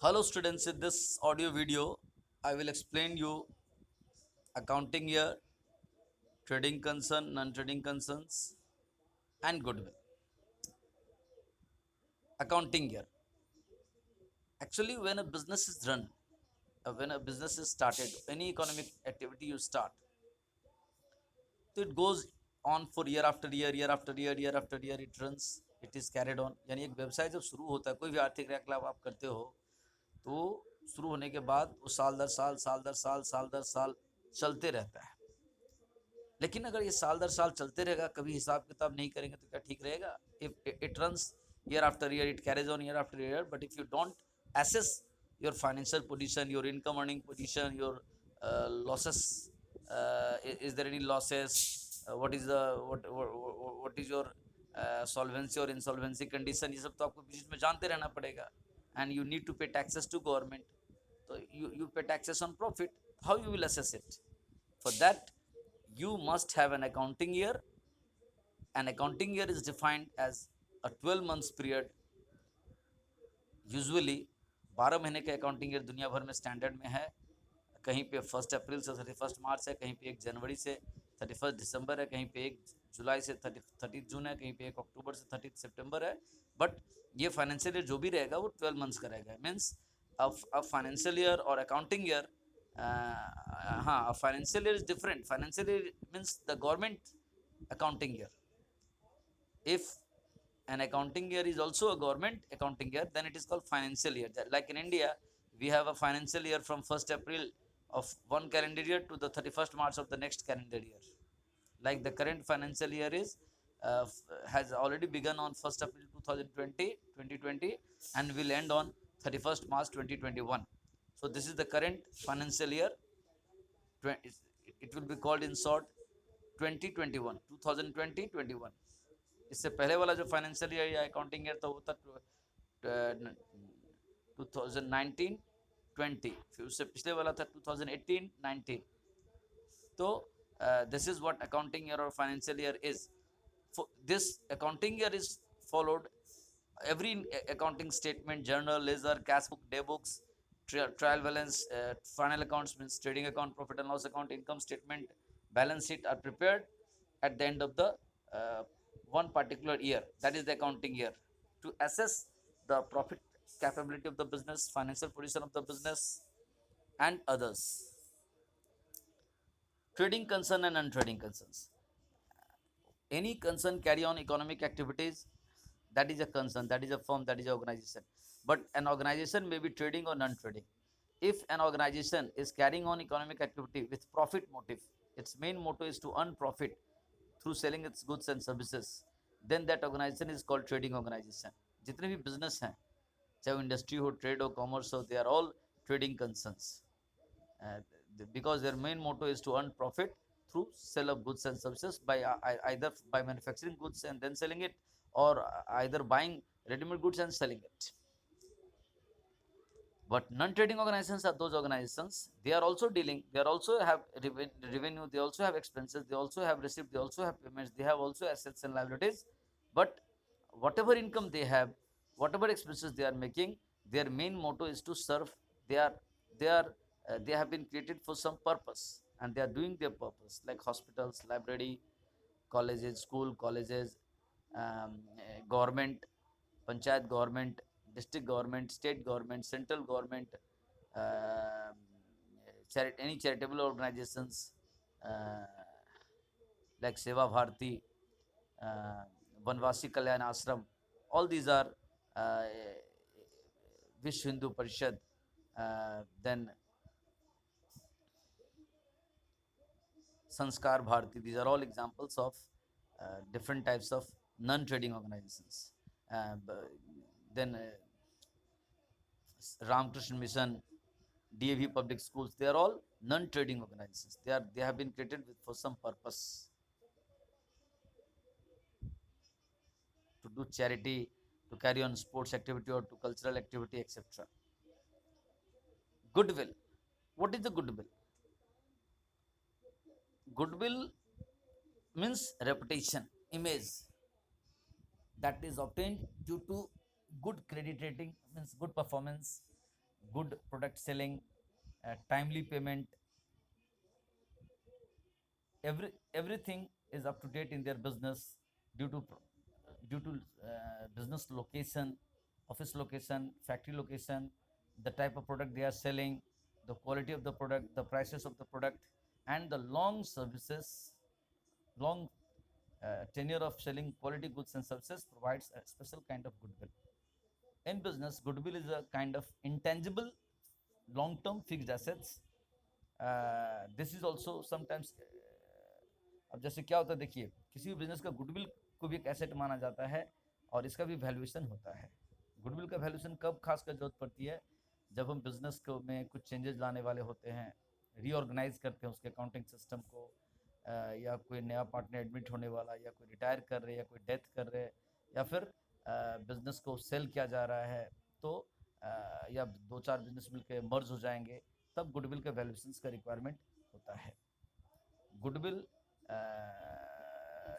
Hello students, in this audio video, I will explain you accounting year, trading concern, non-trading concerns and goodwill. Accounting year. Actually, when a business is run, when a business is started, any economic activity you start, so it goes on for year after year, year after year, year after year, it runs, it is carried on. यानी एक व्यवसाय जब शुरू होता है, कोई भी आर्थिक क्रियाकलाप आप करते हो, तो शुरू होने के बाद वो साल दर साल, साल दर साल, साल दर साल चलते रहता है. लेकिन अगर ये साल दर साल चलते रहेगा, कभी हिसाब किताब नहीं करेंगे तो क्या ठीक रहेगा? If it runs year after year, it carries on year after year, but if you don't assess your financial position, your income earning position, your losses, is there any losses, what is the what is your solvency or insolvency condition, ये सब तो आपको बीच में जानते रहना पड़ेगा. And you need to pay taxes to government, so you pay taxes on profit. How you will assess it? For that, you must have an accounting year. An accounting year is defined as a 12 months period. Usually 12 महीने का accounting year दुनिया भर में standard में है. कहीं पे 1 अप्रैल से 31 मार्च है, कहीं पे 1 जनवरी से 31 दिसंबर है, कहीं पे 1 जुलाई से 30 जून है, कहीं पे 1 अक्टूबर से 30 सितंबर है. बट ये फाइनेंशियल ईयर जो भी रहेगा वो 12 मंथ्स का रहेगा. मीन्स अ फाइनेंशियल ईयर और अकाउंटिंग ईयर, हाँ, financial year is different. Financial year means the government accounting year. If an accounting year is also a government accounting year, then it is called financial year. Like in India, we have a financial year from 1st April of one calendar year to the 31st March of the next calendar year. Like the current financial year is has already begun on 1st April 2020 and will end on 31st March 2021. So this is the current financial year. It will be called in short 2021, 2020-21. इससे पहले वाला जो financial year या accounting year था वो था 2019-20. फिर उससे पिछले वाला था 2018-19. तो this is what accounting year और financial year is. This accounting year is followed. Every accounting statement, journal, ledger, cash book, day books, trial balance, final accounts means trading account, profit and loss account, income statement, balance sheet are prepared at the end of the uh, one particular year. That is the accounting year, to assess the profit capability of the business, financial position of the business, and others. Trading concern and non-trading concerns. Any concern carry on economic activities, that is a concern, that is a firm, that is an organization. But an organization may be trading or non-trading. If an organization is carrying on economic activity with profit motive, its main motto is to earn profit through selling its goods and services, then that organization is called trading organization. जितने भी business हैं, चाहे वो industry हो, trade हो, commerce हो, they are all trading concerns. uh, because their main motto is to earn profit through sale of goods and services, by either by manufacturing goods and then selling it, or either buying ready-made goods and selling it. But non-trading organizations are those organizations, they are also dealing, they are also have revenue, they also have expenses, they also have receipt, they also have payments, they have also assets and liabilities. But whatever income they have, whatever expenses they are making, their main motto is to serve. They are they are uh, they have been created for some purpose, and they are doing their purpose, like hospitals, library, colleges, school, colleges, government, panchayat government, district government, state government, central government, uh, any charitable organizations, uh, like Seva Bharati, uh, Vanvasi Kalyan Ashram. All these are uh, Vish Hindu Parishad, then Sanskar Bharati. These are all examples of different types of non-trading organizations. Uh, then Ramakrishna Mission, DAV Public Schools, they are all non-trading organizations. They have been created for some purpose, to do charity, to carry on sports activity or to cultural activity, etc. Goodwill. What is the goodwill? Goodwill means reputation, image that is obtained due to good credit rating, means good performance, good product selling, timely payment, everything is up to date in their business due to business location, office location, factory location, the type of product they are selling, the quality of the product, the prices of the product, and the long services, long tenure of selling quality goods and services provides a special kind of goodwill. In business, goodwill is a kind of intangible long term fixed assets. This is also sometimes, अब जैसे क्या होता है, देखिए किसी भी business का goodwill को भी एक एसेट माना जाता है और इसका भी वैल्यूएशन होता है। गुडविल का वैल्यूएशन कब खासकर जरूरत पड़ती है, जब हम बिजनेस को में कुछ चेंजेस लाने वाले होते हैं, रीऑर्गेनाइज करते हैं उसके अकाउंटिंग सिस्टम को, या कोई नया पार्टनर एडमिट होने वाला, या कोई रिटायर कर रहे, या कोई डेथ कर रहे, या फिर बिजनेस को सेल किया जा रहा है, तो या दो चार बिजनेस मिलकर मर्ज हो जाएंगे, तब गुडविल का वैल्यूएशन का रिक्वायरमेंट होता है। गुडविल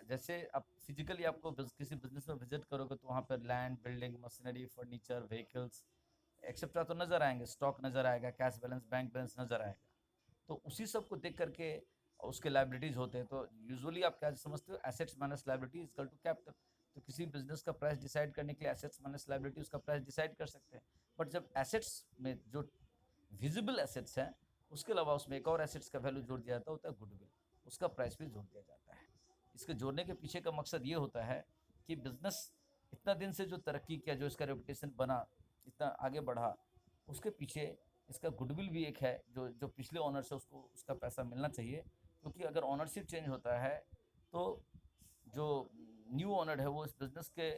जैसे आप फिजिकली आपको किसी बिजनेस में विजिट करोगे तो वहाँ पर land, building, machinery, furniture, vehicles etcetera तो नज़र आएंगे, स्टॉक नज़र आएगा, कैश बैलेंस, बैंक बैलेंस नज़र आएगा। तो उसी सब को देख करके उसके लाइबिलिटीज़ होते हैं। तो यूजुअली आप क्या समझते हो, assets minus liability equal to capital. तो किसी बिजनेस का प्राइस डिसाइड करने के लिए एसेट्स माइनस लाइबिलिटी उसका प्राइस डिसाइड कर सकते हैं। बट जब एसेट्स में जो विजिबल एसेट्स हैं, उसके अलावा उसमें एक और एसेट्स का वैल्यू जोड़ दिया जाता है, होता है गुडविल, उसका प्राइस भी जोड़ दिया जाता है। इसके जोड़ने के पीछे का मकसद ये होता है कि बिजनेस इतना दिन से जो तरक्की किया, जो इसका रेपुटेशन बना, इतना आगे बढ़ा, उसके पीछे इसका गुडविल भी एक है, जो जो पिछले ऑनर से उसको उसका पैसा मिलना चाहिए। क्योंकि अगर ऑनरशिप चेंज होता है तो जो न्यू ऑनर है वो इस बिजनेस के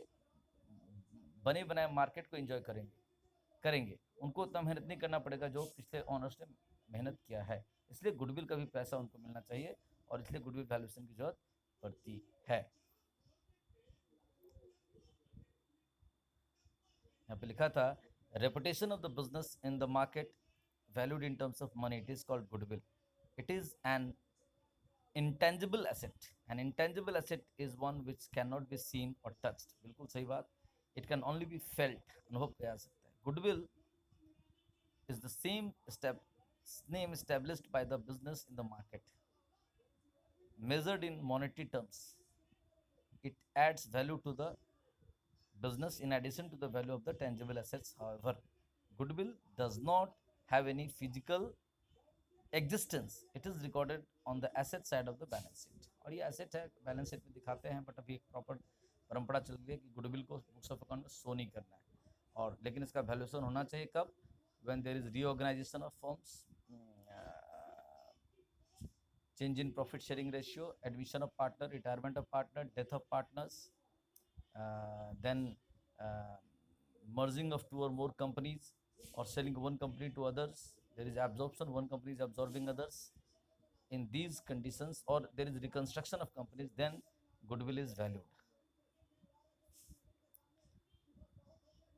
बने बनाए मार्केट को एंजॉय करेंगे, उनको उतना मेहनत नहीं करना पड़ेगा जो पिछले ऑनर्स ने मेहनत किया है। इसलिए गुडविल का भी पैसा उनको मिलना चाहिए और इसलिए गुडविल वैल्यूएशन की जरूरत पड़ती है। यहाँ पे लिखा था, reputation of the business in the market valued in terms of money, it is called goodwill. It is an intangible asset. An intangible asset is one which cannot be seen or touched. बिल्कुल सही बात। It can only be felt, अनुभव किया जा सकता है। Goodwill is the name established by the business in the market, measured in monetary terms. It adds value to the business in addition to the value of the tangible assets. However, goodwill does not have any physical existence. It is recorded on the asset side of the balance sheet. और ये asset है, balance sheet में दिखाते हैं, but अभी एक proper परंपरा चल रही है कि गुडविल को बुक्स ऑफ अकाउंट में शो नहीं करना है। और लेकिन इसका वैल्यूएशन होना चाहिए कब, when there is reorganization of firms, change in profit sharing ratio, admission of partner, retirement of partner, death of partners, then merging of two or more companies, or selling one company to others, there is absorption, one company is absorbing others. In these conditions, or there is reconstruction of companies, then goodwill is valued.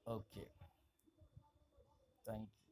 Okay, thank you.